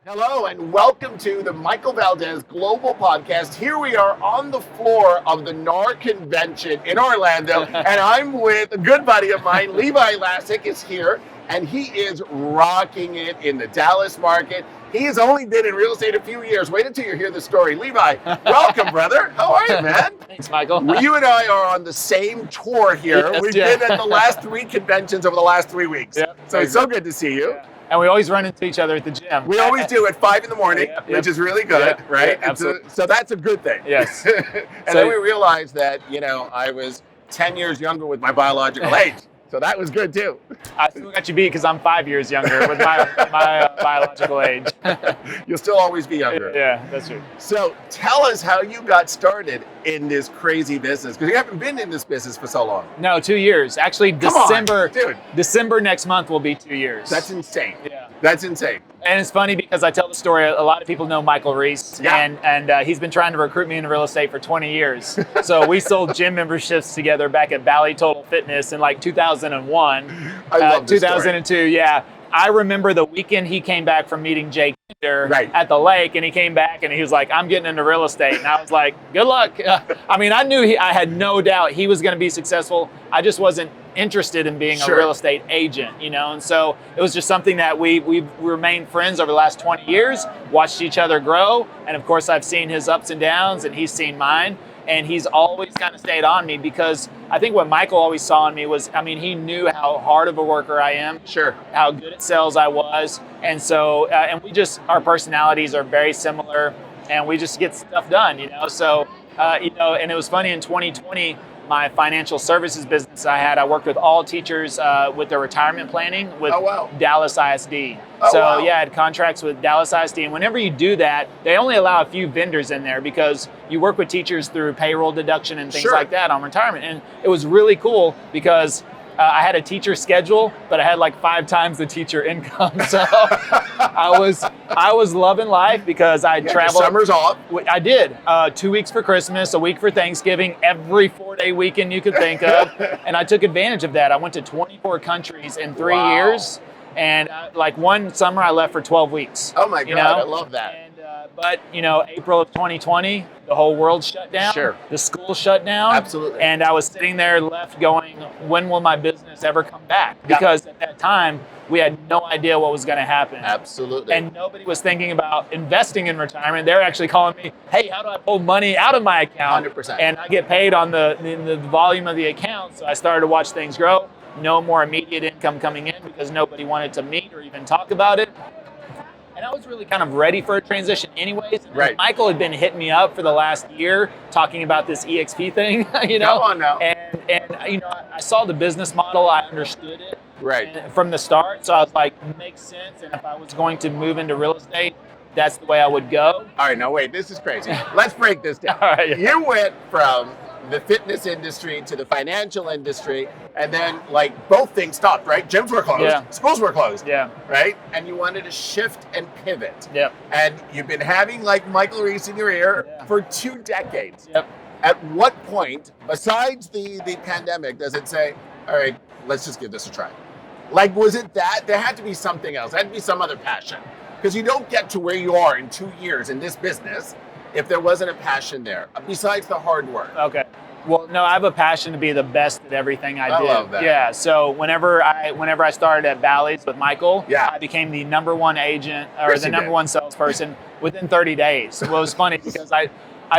Hello and welcome to the Michael Valdes Global Podcast. Here we are on the floor of the NAR convention in Orlando, and I'm with a good buddy of mine, Levi Lascsak is here, and he is rocking it in the Dallas market. He has only been in real estate a few years. Wait until you hear the story. Levi, welcome, brother. How are you, man? Thanks, Michael. You and I are on the same tour here. Yes, We've been at the last 3 conventions over the last 3 weeks. Yep. So it's so good to see you. Yeah. And we always run into each other at the gym. We always do at 5 in the morning, which is really good, right? Yeah, absolutely. So that's a good thing. Yes. And then we realized that, I was 10 years younger with my biological age. So that was good too. I still got you beat because I'm 5 years younger with my biological age. You'll still always be younger. Yeah, that's true. So tell us how you got started in this crazy business, because you haven't been in this business for so long. No, 2 years. Actually, December next month will be 2 years. That's insane. Yeah. That's insane. And it's funny because I tell the story, a lot of people know Michael Reese, and he's been trying to recruit me into real estate for 20 years. So we sold gym memberships together back at Valley Total Fitness in like 2001. I love this 2002, story. yeah. I remember the weekend he came back from meeting Jay Kinder at the lake, and he came back and he was like, I'm getting into real estate. And I was like, good luck. I mean, I had no doubt he was going to be successful. I just wasn't interested in being a real estate agent, and so it was just something that we've remained friends over the last 20 years, watched each other grow, and of course I've seen his ups and downs and he's seen mine, and he's always kind of stayed on me because I think what Michael always saw in me was, he knew how hard of a worker I am, how good at sales I was, and so and our personalities are very similar, and we just get stuff done, so and it was funny in 2020. My financial services business I worked with all teachers with their retirement planning with Dallas ISD. I had contracts with Dallas ISD, and whenever you do that, they only allow a few vendors in there because you work with teachers through payroll deduction and things like that on retirement. And it was really cool because I had a teacher schedule, but I had like 5 times the teacher income. So I was loving life because I traveled. Summers off. I did 2 weeks for Christmas, a week for Thanksgiving, every 4-day weekend you could think of, and I took advantage of that. I went to 24 countries in 3 years, and like one summer I left for 12 weeks. Oh my God, I love that. And, but April of 2020, the whole world shut down. The school shut down. Absolutely. And I was sitting there left going, when will my business ever come back? Because at that time, we had no idea what was going to happen. Absolutely. And nobody was thinking about investing in retirement. They're actually calling me, hey, how do I pull money out of my account? 100%. And I get paid on the volume of the account. So I started to watch things grow. No more immediate income coming in because nobody wanted to meet or even talk about it. And I was really kind of ready for a transition anyways. Michael had been hitting me up for the last year talking about this EXP thing, Come on now. And I saw the business model, I understood it from the start. So I was like, it makes sense. And if I was going to move into real estate, that's the way I would go. All right, now wait, this is crazy. Let's break this down. All right, You went from the fitness industry to the financial industry, and then both things stopped, right? Gyms were closed, schools were closed, right? And you wanted to shift and pivot. And you've been having Michael Reese in your ear for 2 decades. At what point, besides the pandemic, does it say, all right, let's just give this a try? Was it that? There had to be something else. There had to be some other passion. Because you don't get to where you are in 2 years in this business if there wasn't a passion there, besides the hard work. Okay. Well, no, I have a passion to be the best at everything I do. I love that. Yeah. So whenever I started at Valdes with Michael, I became the #1 agent or the #1 salesperson within 30 days. Well, it was funny because I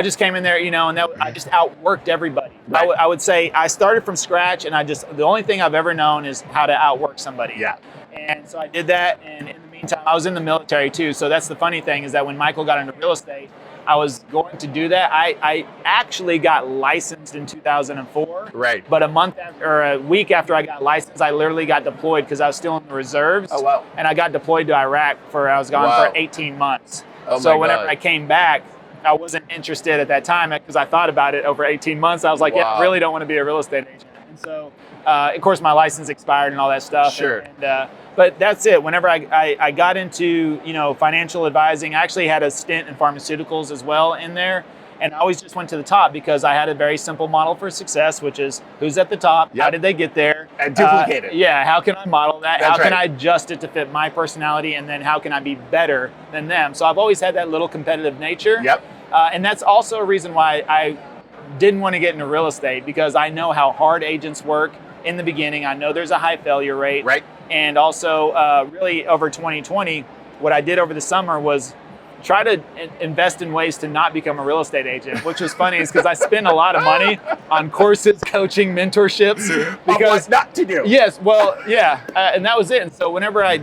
just came in there, and I just outworked everybody. I would say I started from scratch, and the only thing I've ever known is how to outwork somebody. And so I did that, and in the meantime, I was in the military too. So that's the funny thing is that when Michael got into real estate, I was going to do that. I actually got licensed in 2004. But a week after I got licensed, I literally got deployed because I was still in the reserves. Oh, wow. And I got deployed to Iraq I was gone for 18 months. So whenever I came back, I wasn't interested at that time because I thought about it over 18 months. I was like, I really don't want to be a real estate agent. And so, of course, my license expired and all that stuff. But that's it. Whenever I got into financial advising, I actually had a stint in pharmaceuticals as well in there. And I always just went to the top because I had a very simple model for success, which is who's at the top, how did they get there? And duplicate it. Yeah, how can I model that? That's how can I adjust it to fit my personality? And then how can I be better than them? So I've always had that little competitive nature. Yep. And that's also a reason why I didn't want to get into real estate, because I know how hard agents work in the beginning. I know there's a high failure rate. Right. And also really over 2020, what I did over the summer was try to invest in ways to not become a real estate agent, which was funny is because I spent a lot of money on courses, coaching, mentorships. Because what not to do. Yes, well, yeah, and that was it. And so whenever I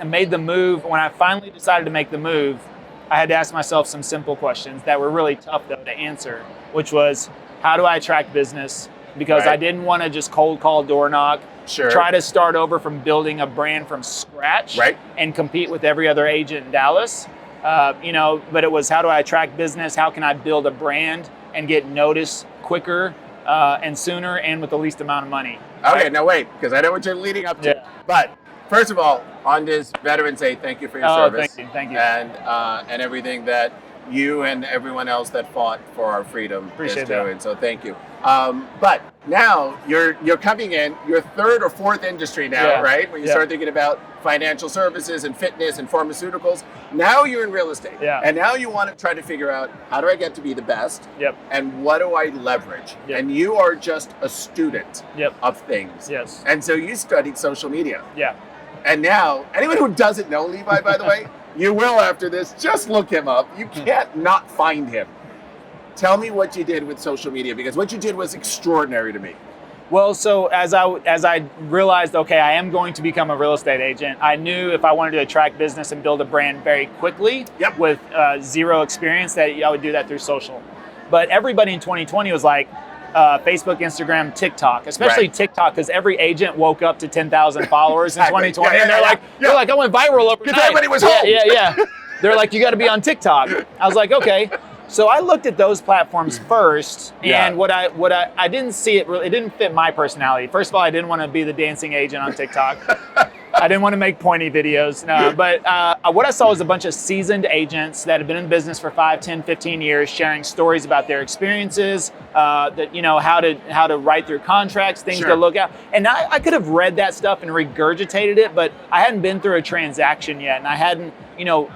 made the move, when I finally decided to make the move, I had to ask myself some simple questions that were really tough though to answer, which was, how do I attract business? Because I didn't want to just cold call, door knock, try to start over from building a brand from scratch and compete with every other agent in Dallas. But it was, how do I attract business? How can I build a brand and get noticed quicker and sooner and with the least amount of money? Okay, now wait, because I know what you're leading up to. Yeah. But first of all, on this Veterans Day, thank you for your service. Thank you. And everything that you and everyone else that fought for our freedom is doing. So thank you. But now you're coming in your third or fourth industry now, right? When you start thinking about financial services and fitness and pharmaceuticals. Now you're in real estate. Yeah. And now you want to try to figure out, how do I get to be the best? Yep. And what do I leverage? Yep. And you are just a student of things. Yes. And so you studied social media. Yeah. And now, anyone who doesn't know Levi, by the way, you will after this, just look him up. You can't not find him. Tell me what you did with social media, because what you did was extraordinary to me. Well, so as I realized, okay, I am going to become a real estate agent, I knew if I wanted to attract business and build a brand very quickly with zero experience, that I would do that through social. But everybody in 2020 was like, Facebook, Instagram, TikTok, especially TikTok, because every agent woke up to 10,000 followers in 2020, and they're like, I went viral overnight. Because everybody was home. Yeah. They're like, you got to be on TikTok. I was like, okay. So I looked at those platforms first, and what I didn't see it didn't fit my personality. First of all, I didn't want to be the dancing agent on TikTok. I didn't want to make pointy videos. No, but what I saw was a bunch of seasoned agents that have been in business for 5, 10, 15 years, sharing stories about their experiences, how to write through contracts, things to look at. And I could have read that stuff and regurgitated it, but I hadn't been through a transaction yet, and I hadn't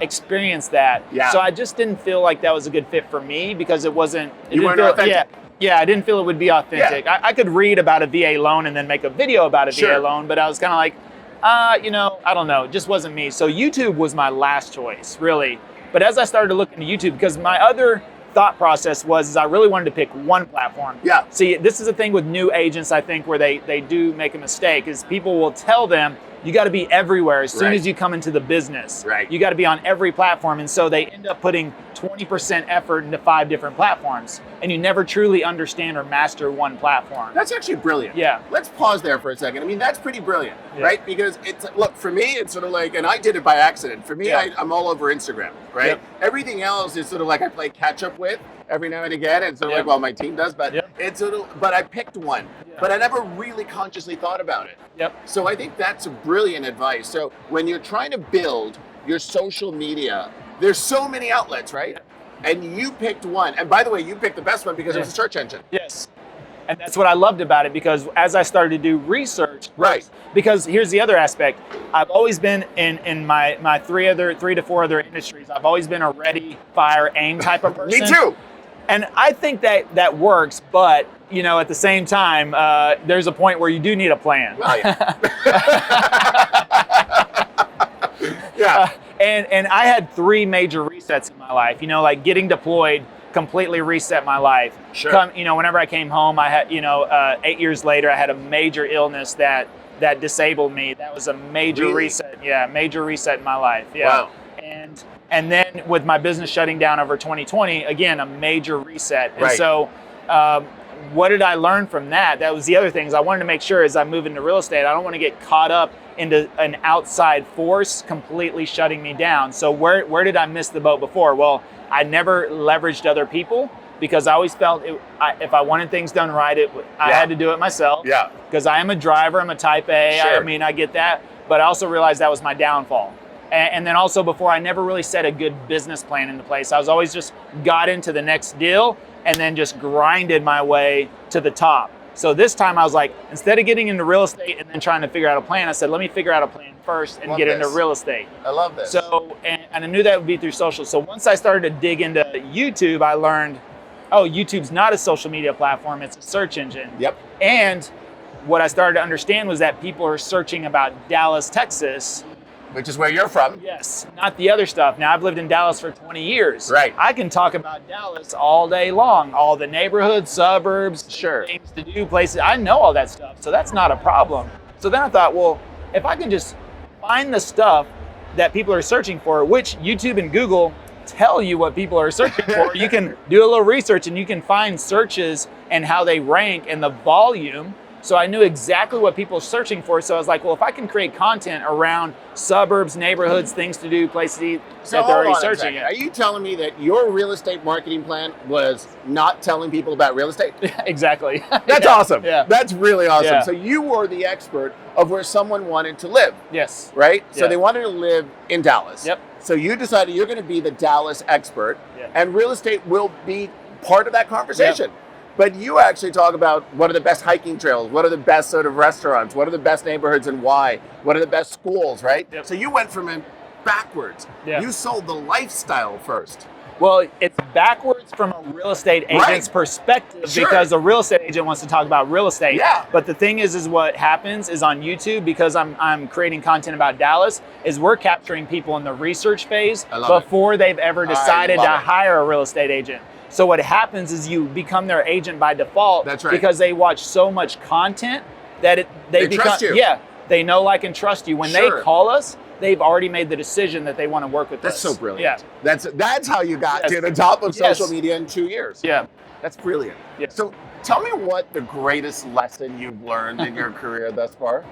experienced that. Yeah. So I just didn't feel like that was a good fit for me, because it wasn't. You weren't authentic. Yeah, I didn't feel it would be authentic. Yeah. I could read about a VA loan and then make a video about a VA loan, but I was kind of like, I don't know, it just wasn't me. So YouTube was my last choice, really. But as I started to look into YouTube, because my other thought process was I really wanted to pick one platform. Yeah. See, this is the thing with new agents, I think, where they do make a mistake, is people will tell them, you got to be everywhere as soon as you come into the business. Right. You got to be on every platform. And so they end up putting 20% effort into 5 different platforms, and you never truly understand or master one platform. That's actually brilliant. Yeah. Let's pause there for a second. I mean, that's pretty brilliant, right? Because look, for me, it's sort of like, and I did it by accident. For me, I'm all over Instagram, right? Yep. Everything else is sort of like I play catch up with every now and again, and sort of like, well, my team does, but it's sort of, but I picked one, but I never really consciously thought about it. Yep. So I think that's brilliant advice. So when you're trying to build your social media, there's so many outlets, right? And you picked one. And by the way, you picked the best one because it was a search engine. Yes. And that's what I loved about it, because as I started to do research, because here's the other aspect. I've always been in my 3 to 4 other industries. I've always been a ready, fire, aim type of person. Me too. And I think that works, but at the same time, there's a point where you do need a plan. Well, yeah. And I had 3 major resets in my life. Like getting deployed completely reset my life. Sure. Whenever I came home, I had 8 years later, I had a major illness that disabled me. That was a major reset. Yeah, major reset in my life. Yeah. Wow. And then with my business shutting down over 2020, again, a major reset. And so what did I learn from that? That was the other things I wanted to make sure as I move into real estate, I don't want to get caught up into an outside force completely shutting me down. So where did I miss the boat before? Well, I never leveraged other people, because I always felt if I wanted things done right, I had to do it myself. Yeah. Because I am a driver, I'm a type A. Sure. I mean, I get that. But I also realized that was my downfall. And then also before, I never really set a good business plan into place. I was always just got into the next deal and then just grinded my way to the top. So this time I was like, instead of getting into real estate and then trying to figure out a plan, I said, let me figure out a plan first and get into real estate. I love this. So, and I knew that would be through social. So once I started to dig into YouTube, I learned, oh, YouTube's not a social media platform, it's a search engine. Yep. And what I started to understand was that people are searching about Dallas, Texas. Which is where you're from. Yes, not the other stuff. Now, I've lived in Dallas for 20 years. Right. I can talk about Dallas all day long, all the neighborhoods, suburbs, sure, things to do, places. I know all that stuff, so that's not a problem. So then I thought, well, if I can just find the stuff that people are searching for, which YouTube and Google tell you what people are searching for, you can do a little research and you can find searches and how they rank and the volume. So I knew exactly what people are searching for. So I was like, well, if I can create content around suburbs, neighborhoods, things to do, places to eat, that they're already searching it. Are you telling me that your real estate marketing plan was not telling people about real estate? Exactly. That's awesome. Yeah. That's really awesome. Yeah. So you were the expert of where someone wanted to live. Yes. Right? Yeah. So they wanted to live in Dallas. Yep. So you decided you're going to be the Dallas expert, and real estate will be part of that conversation. Yep. But you actually talk about what are the best hiking trails, what are the best sort of restaurants, what are the best neighborhoods and why, what are the best schools, right? Yep. So you went from it backwards. Yeah. You sold the lifestyle first. Well, it's backwards from a real estate agent's perspective, because a real estate agent wants to talk about real estate. Yeah. But the thing is what happens is on YouTube, because I'm creating content about Dallas, is we're capturing people in the research phase before they've ever decided to hire a real estate agent. So what happens is you become their agent by default. That's right. Because they watch so much content that they become, trust you. Yeah, they know, like, and trust you. When they call us, they've already made the decision that they want to work with us. That's so brilliant. Yeah. That's how you got to the top of social media in 2 years. Yeah. That's brilliant. Yeah. So tell me what the greatest lesson you've learned in your career thus far.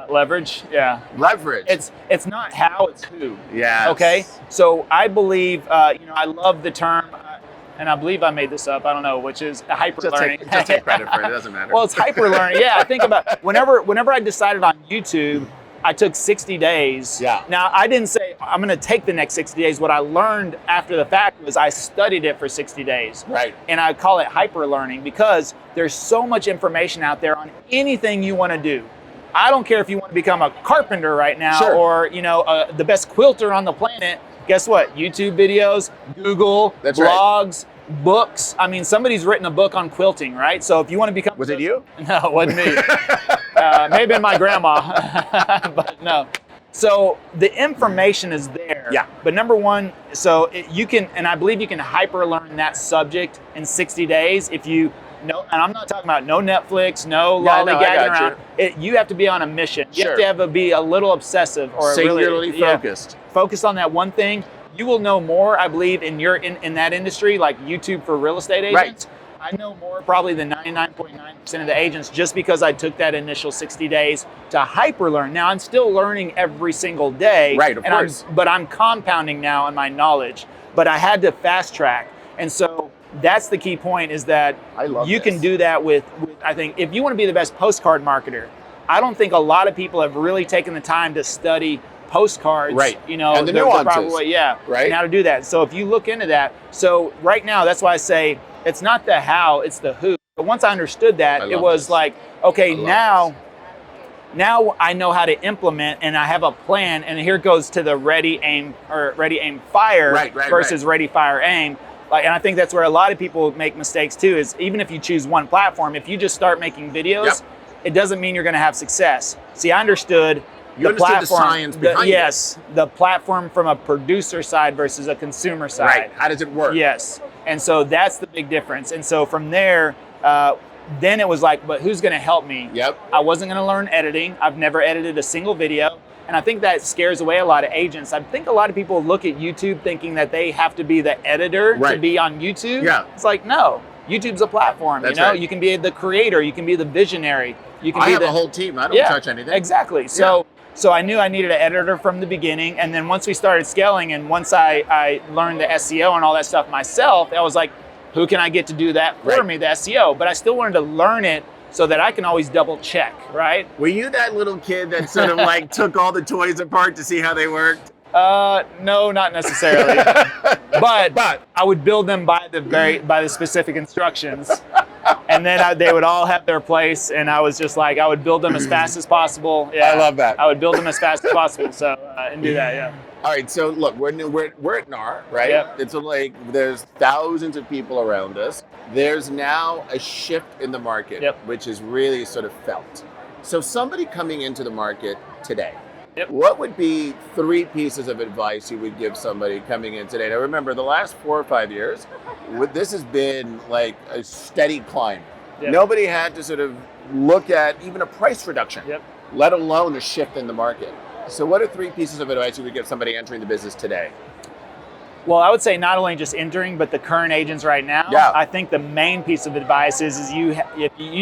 Leverage, yeah. Leverage. It's not how, it's who. Yeah. Okay. So I believe, I love the term, and I believe I made this up. I don't know, which is hyper learning. Just take credit for it. It doesn't matter. Well, it's hyper learning. Yeah. I think about whenever I decided on YouTube, I took 60 days. Yeah. Now, I didn't say I'm going to take the next 60 days. What I learned after the fact was I studied it for 60 days. Right. And I call it hyper learning because there's so much information out there on anything you want to do. I don't care if you want to become a carpenter right now or, the best quilter on the planet. Guess what? YouTube videos, Google, blogs, books. I mean, somebody's written a book on quilting, right? So if you want to become... Was it you? No, it wasn't me. Maybe been my grandma, but no. So the information is there. Yeah. But number one, so you can, and I believe you can hyper learn that subject in 60 days if you... No, and I'm not talking about no Netflix, no lollygagging around. You have to be on a mission. You have to be a little obsessive or singularly focused. Focus on that one thing. You will know more, I believe, in that industry, like YouTube for real estate agents. Right. I know more probably than 99.9% of the agents just because I took that initial 60 days to hyper learn. Now I'm still learning every single day. Right, of course. But I'm compounding now in my knowledge. But I had to fast track. And so that's the key point, is that you can do that with, I think, if you want to be the best postcard marketer, I don't think a lot of people have really taken the time to study postcards, and the nuances, proper way, and how to do that. So if you look into that, so right now, that's why I say it's not the how, it's the who. But once I understood that, it was like, okay, now I know how to implement, and I have a plan, and here goes to the ready, aim, fire versus ready, fire, aim. And I think that's where a lot of people make mistakes too, is even if you choose one platform, if you just start making videos, it doesn't mean you're going to have success. See, I understood the science behind it. The platform from a producer side versus a consumer side. Right. How does it work? Yes. And so that's the big difference. And so from there, then it was like, but who's going to help me? Yep. I wasn't going to learn editing. I've never edited a single video. And I think that scares away a lot of agents. I think a lot of people look at YouTube thinking that they have to be the editor to be on YouTube. Yeah. It's like, no, YouTube's a platform. That's You can be the creator, you can be the visionary. You can I be have a whole team. I don't touch anything. Exactly. So I knew I needed an editor from the beginning. And then once we started scaling, and once I learned the SEO and all that stuff myself, I was like, who can I get to do that for me, the SEO? But I still wanted to learn it so that I can always double check, right? Were you that little kid that sort of like took all the toys apart to see how they worked? No, not necessarily. but I would build them by the specific instructions. And then they would all have their place, and I was just like, I would build them as fast as possible. Yeah, I love that. I would build them as fast as possible, so and do that, yeah. All right, so look, we're at NAR, right? Yep. It's like there's thousands of people around us. There's now a shift in the market, yep. which is really sort of felt. So somebody coming into the market today, yep. what would be 3 pieces of advice you would give somebody coming in today? Now remember, the last 4 or 5 years, this has been like a steady climb. Yep. Nobody had to sort of look at even a price reduction, yep. let alone a shift in the market. So what are 3 pieces of advice you would give somebody entering the business today? Well, I would say not only just entering, but the current agents right now. Yeah. I think the main piece of advice is you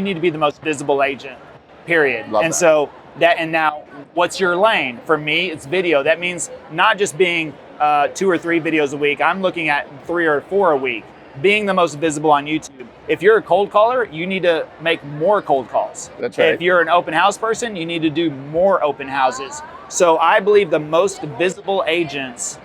need to be the most visible agent, period. Love and that. So and now what's your lane? For me, it's video. That means not just being 2 or 3 videos a week. I'm looking at 3 or 4 a week. Being the most visible on YouTube. If you're a cold caller, you need to make more cold calls. That's right. If you're an open house person, you need to do more open houses. So I believe the most visible agents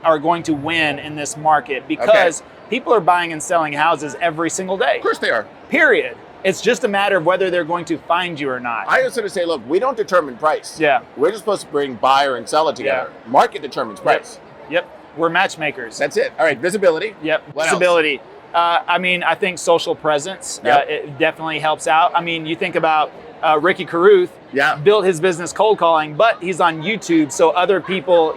are going to win in this market because people are buying and selling houses every single day. Of course they are. Period. It's just a matter of whether they're going to find you or not. I just sort of say, look, we don't determine price. Yeah. We're just supposed to bring buyer and seller together. Yeah. Market determines price. Yep. We're matchmakers. That's it. All right, visibility. Yep. What visibility. I mean, I think social presence it definitely helps out. I mean, you think about Ricky Carruth built his business cold calling, but he's on YouTube, so other people,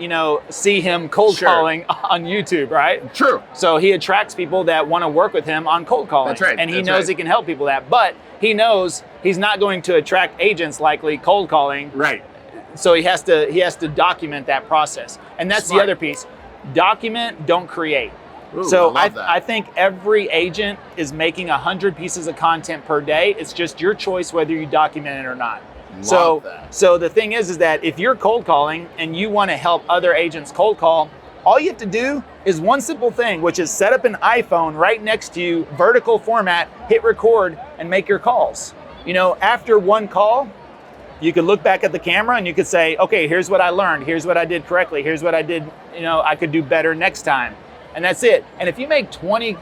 see him cold calling on YouTube, right? True. So he attracts people that want to work with him on cold calling. That's right. And he knows he can help people that, but he knows he's not going to attract agents likely cold calling. Right. So he has to document that process. And that's the other piece. Document, don't create. Ooh, so I think every agent is making 100 pieces of content per day. It's just your choice whether you document it or not. So the thing is that if you're cold calling and you want to help other agents cold call, all you have to do is one simple thing, which is set up an iPhone right next to you, vertical format, hit record, and make your calls. After one call, you could look back at the camera and you could say, okay, here's what I learned. Here's what I did correctly. Here's what I did, I could do better next time. And that's it. And if you make 20 you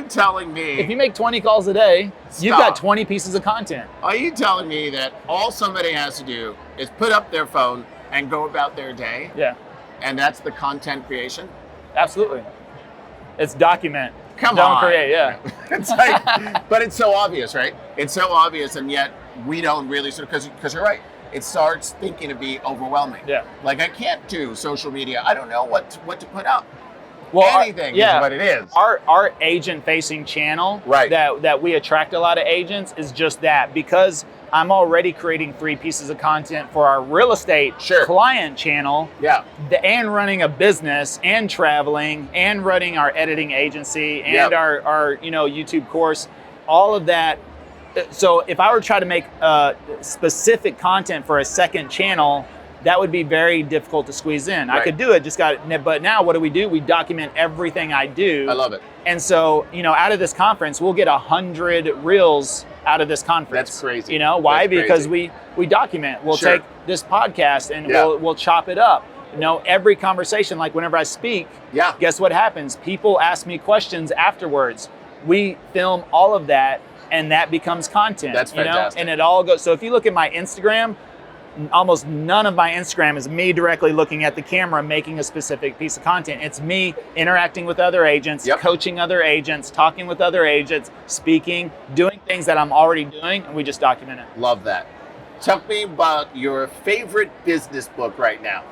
telling me if you make 20 calls a day, you've got 20 pieces of content. Are you telling me that all somebody has to do is put up their phone and go about their day? Yeah. And that's the content creation? Absolutely. It's document. Don't create, yeah. It's like, but it's so obvious, right? It's so obvious, and yet we don't really because you're right. It starts thinking to be overwhelming. Yeah. Like I can't do social media. I don't know what to put up. Well, anything is what it is. Our agent-facing channel that we attract a lot of agents is just that, because I'm already creating 3 pieces of content for our real estate client channel. Yeah. And running a business and traveling and running our editing agency and our YouTube course, all of that. So if I were to try to make specific content for a second channel, that would be very difficult to squeeze in. I could do it, but now what do? We document everything I do. I love it. And so, out of this conference, we'll get 100 reels out of this conference. That's crazy. Why? Because we document. We'll take this podcast and we'll chop it up. Every conversation, like whenever I speak, guess what happens? People ask me questions afterwards. We film all of that, and that becomes content. That's fantastic. And it all goes. So if you look at my Instagram, almost none of my Instagram is me directly looking at the camera making a specific piece of content. It's me interacting with other agents, coaching other agents, talking with other agents, speaking, doing things that I'm already doing, and we just document it. Love that. Tell me about your favorite business book right now.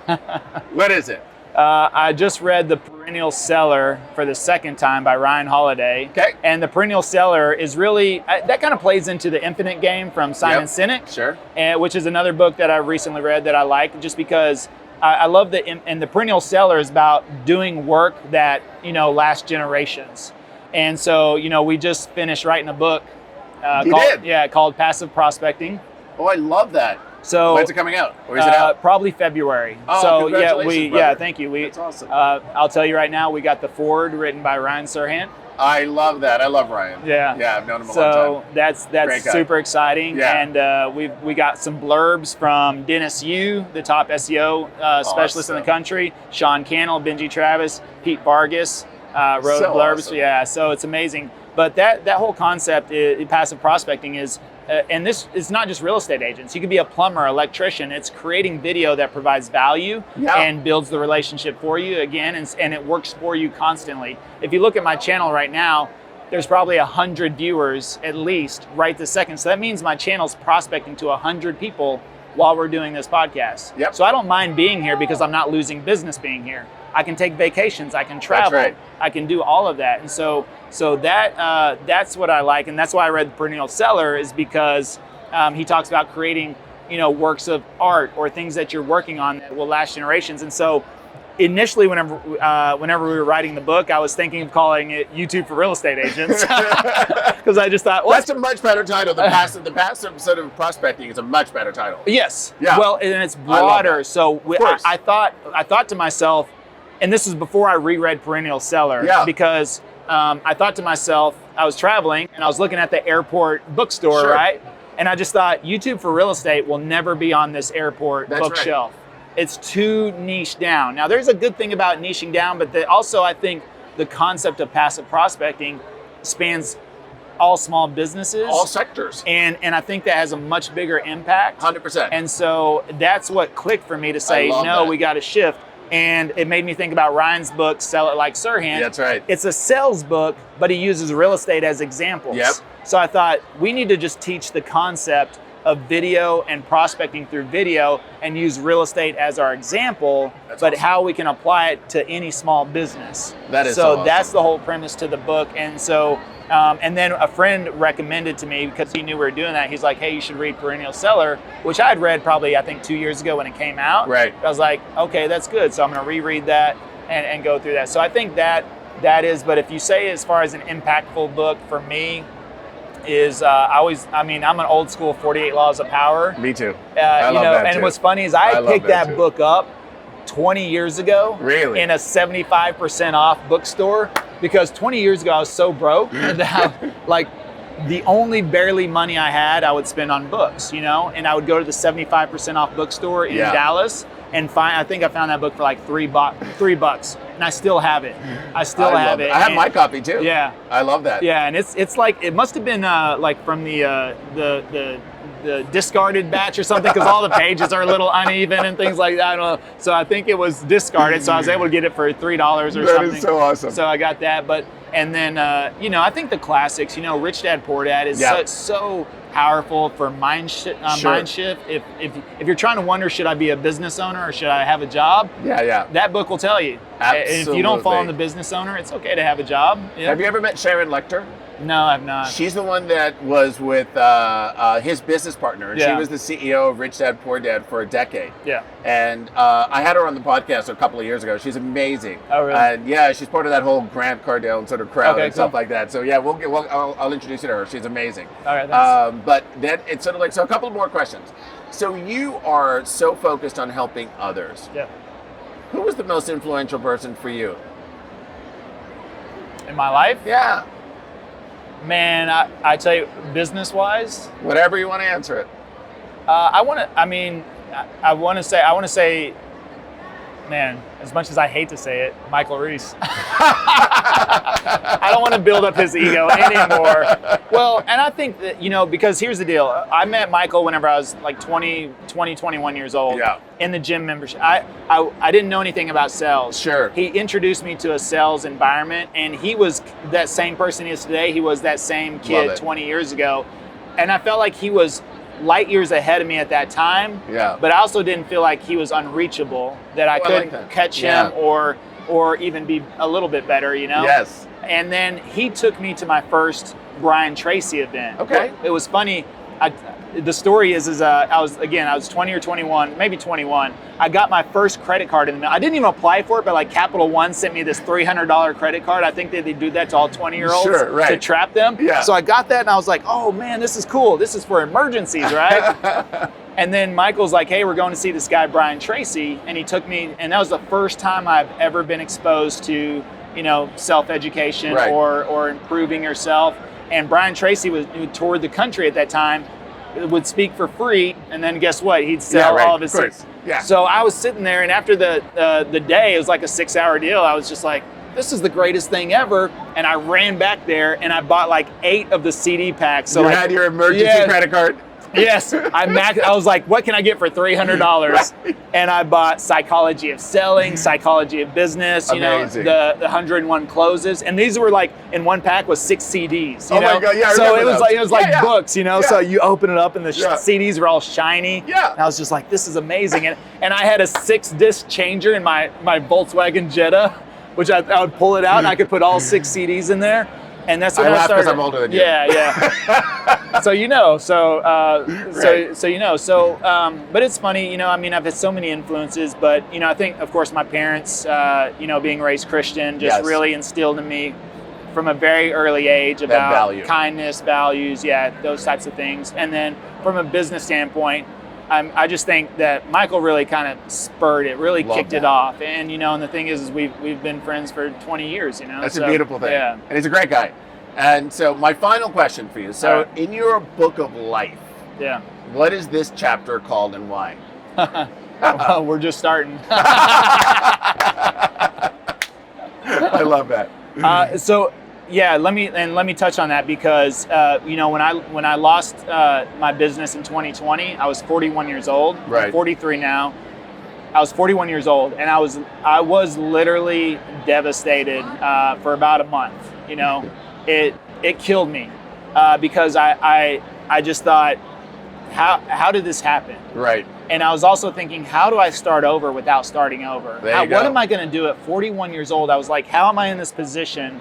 What is it? I just read The Perennial Seller for the second time by Ryan Holiday. Okay. And The Perennial Seller is really, that kind of plays into The Infinite Game from Simon Sinek. Sure. Which is another book that I recently read that I like, just because I love and The Perennial Seller is about doing work that, lasts generations. And so, we just finished writing a book called Passive Prospecting. Oh, I love that. So when's it coming out? Or is it out? Probably February. Oh, so congratulations, yeah, brother. thank you. That's awesome. I'll tell you right now, we got the foreword written by Ryan Serhant. I love that. I love Ryan. Yeah. Yeah, I've known him a long time. So that's super exciting. Yeah. And we got some blurbs from Dennis Yu, the top SEO specialist in the country. Sean Cannell, Benji Travis, Pete Vargas wrote blurbs. Awesome. Yeah, so it's amazing. But that whole concept, passive prospecting is, and this is not just real estate agents. You could be a plumber, electrician. It's creating video that provides value and builds the relationship for you again, and it works for you constantly. If you look at my channel right now, there's probably 100 viewers at least right this second. So that means my channel's prospecting to 100 people while we're doing this podcast. Yep. So I don't mind being here because I'm not losing business being here. I can take vacations, I can travel, That's right. I can do all of that. And so that's what I like, and that's why I read Perennial Seller, is because he talks about creating, works of art or things that you're working on that will last generations. And so initially, whenever we were writing the book, I was thinking of calling it YouTube for Real Estate Agents, because I just thought, well, that's a much better title. The passive sort of prospecting is a much better title. Yes. Yeah. Well, and it's broader. So I thought to myself, and this was before I reread Perennial Seller, because I thought to myself, I was traveling and I was looking at the airport bookstore, right? And I just thought, YouTube for Real Estate will never be on this airport bookshelf. Right. It's too niche down. Now, there's a good thing about niching down, but also I think the concept of passive prospecting spans all small businesses, all sectors, and I think that has a much bigger impact. 100%. And so that's what clicked for me to say, no, we got to shift. And it made me think about Ryan's book, Sell It Like Serhant. That's right. It's a sales book, but he uses real estate as examples. Yep. So I thought we need to just teach the concept of video and prospecting through video and use real estate as our example, but how we can apply it to any small business. That is so awesome. That's the whole premise to the book. And so, and then a friend recommended to me, because he knew we were doing that, he's like, hey, you should read Perennial Seller, which I had read probably, I think, 2 years ago when it came out. Right. I was like, okay, that's good. So I'm going to reread that and go through that. So I think that is, but if you say as far as an impactful book for me, is I'm an old school 48 Laws of Power. Me too. I love that and too. What's funny is I picked that book up 20 years ago, really, in a 75% off bookstore, because 20 years ago I was so broke that like the only barely money I had I would spend on books, and I would go to the 75% off bookstore in Dallas and I think I found that book for like $3, and I still have it. I have it. I have my copy too. Yeah, I love that. Yeah, and it's like, it must have been like from the discarded batch or something, because all the pages are a little uneven and things like that. I don't know. So I think it was discarded. So I was able to get it for $3 or something. That is so awesome. So I got that. And then I think the classics. Rich Dad Poor Dad is so powerful for mind shift. If you're trying to wonder, should I be a business owner or should I have a job? That book will tell you. Absolutely. If you don't fall in the business owner, it's okay to have a job. Have you ever met Sharon Lechter? No, I've not. She's the one that was with his business partner. She was the CEO of Rich Dad Poor Dad for a decade. Yeah. And I had her on the podcast a couple of years ago. She's amazing. Oh, really? And she's part of that whole Grant Cardone sort of crowd and stuff like that. So I'll introduce you to her. She's amazing. All right, thanks. But then it's sort of like, so a couple more questions. So you are so focused on helping others. Yeah. Who was the most influential person for you? In my life? Yeah. Man, I tell you, business-wise, whatever you want to answer it. I want to say, man, as much as I hate to say it, Michael Reese. I don't want to build up his ego anymore. Well, and I think that, because here's the deal. I met Michael whenever I was like 21 years old in the gym membership. I didn't know anything about sales. Sure. He introduced me to a sales environment, and he was that same person he is today. He was that same kid 20 years ago. And I felt like he was light years ahead of me at that time. Yeah. But I also didn't feel like he was unreachable, that I couldn't catch him or even be a little bit better, Yes. And then he took me to my first Brian Tracy event. Okay. It was funny. The story is I was 20 or 21, maybe 21. I got my first credit card in the mail. I didn't even apply for it, but like Capital One sent me this $300 credit card. I think they do that to all 20-year-olds to trap them. Yeah. So I got that and I was like, oh man, this is cool. This is for emergencies, right? And then Michael's like, hey, we're going to see this guy, Brian Tracy. And he took me, and that was the first time I've ever been exposed to, self-education or improving yourself. And Brian Tracy who toured the country at that time, would speak for free. And then guess what? He'd sell all of his seats. Yeah. So I was sitting there, and after the day, it was like a 6-hour deal. I was just like, this is the greatest thing ever. And I ran back there and I bought like 8 of the CD packs. So you had your emergency credit card? Yes. I was like, what can I get for $300? Right. And I bought Psychology of Selling, Psychology of Business, Amazing. The 101 Closes. And these were like, in one pack was 6 CDs. My God, yeah, I so remember it was like books, so you open it up and the CDs were all shiny. Yeah. And I was just like, this is amazing. And I had a 6-disc changer in my Volkswagen Jetta, which I would pull it out and I could put all 6 CDs in there. And that's when I laugh started. because I'm older than you. Yeah. So but it's funny, I've had so many influences, but I think of course my parents, being raised Christian, just really instilled in me from a very early age about kindness, values, those types of things. And then from a business standpoint, I just think that Michael really kind of spurred it, really kicked it off. And, and the thing is we've been friends for 20 years, That's a beautiful thing. Yeah. And he's a great guy. And so my final question for you. So in your book of life, what is this chapter called and why? Well, we're just starting. I love that. Let me touch on that because when I lost my business in 2020, I was 41 years old. Right. I'm 43 now. I was 41 years old, and I was literally devastated for about a month. It killed me because I just thought, how did this happen? Right. And I was also thinking, how do I start over without starting over? What am I going to do at 41 years old? I was like, how am I in this position?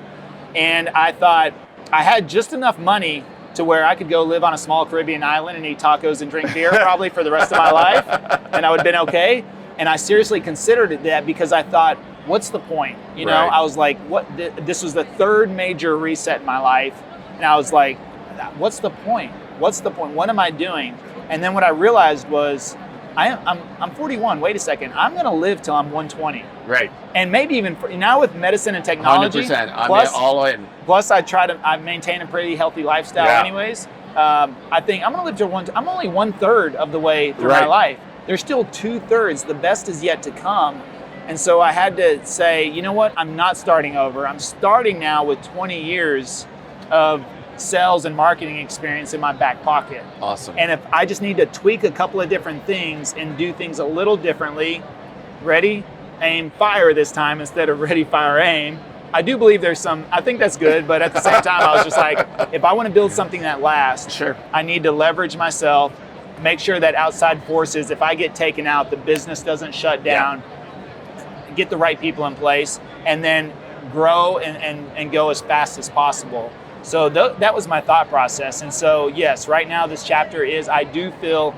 And I thought I had just enough money to where I could go live on a small Caribbean island and eat tacos and drink beer probably for the rest of my life, and I would have been okay. And I seriously considered it that because I thought, what's the point? I was like, what? This was the 3rd major reset in my life, and I was like, what's the point? What's the point? What am I doing? And then what I realized was, I'm 41. Wait a second. I'm going to live till I'm 120. Right. And maybe even now with medicine and technology. 100%. I'm all in. Plus, I maintain a pretty healthy lifestyle, anyways. I think I'm going to live till I'm only 1/3 of the way through my life. There's still 2/3. The best is yet to come. And so I had to say, you know what? I'm not starting over. I'm starting now with 20 years of sales and marketing experience in my back pocket. Awesome. And if I just need to tweak a couple of different things and do things a little differently, ready, aim, fire this time instead of ready, fire, aim. I do believe I think that's good, but at the same time, I was just like, if I want to build something that lasts, I need to leverage myself, make sure that outside forces, if I get taken out, the business doesn't shut down, get the right people in place, and then grow and go as fast as possible. So that was my thought process. And so, yes, right now this chapter is, I do feel,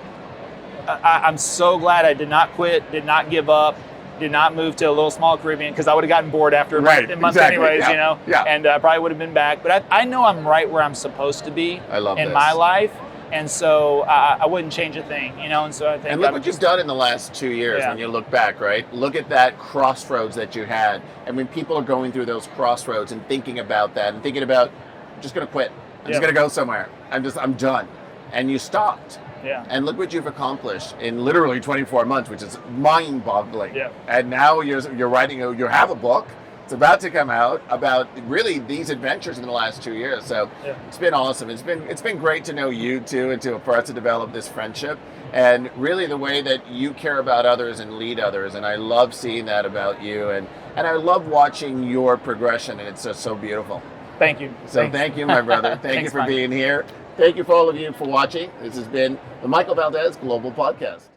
I'm so glad I did not quit, did not give up, did not move to a little small Caribbean, because I would have gotten bored after a month anyways, and I probably would have been back. But I know I'm right where I'm supposed to be in my life. And so I wouldn't change a thing, and so I think. And look what you've done in the last 2 years when you look back, right? Look at that crossroads that you had. And when people are going through those crossroads and thinking about that and thinking about, I'm just going to quit. I'm just going to go somewhere. I'm done. And you stopped. Yeah. And look what you've accomplished in literally 24 months, which is mind-boggling. Yeah. And now you're writing, you have a book. It's about to come out about really these adventures in the last 2 years. So it's been awesome. It's been great to know you too, and for us to develop this friendship, and really the way that you care about others and lead others. And I love seeing that about you, and I love watching your progression, and it's just so beautiful. Thank you. So thank you, my brother. Thank you for being here. Thank you for all of you for watching. This has been the Michael Valdes Global Podcast.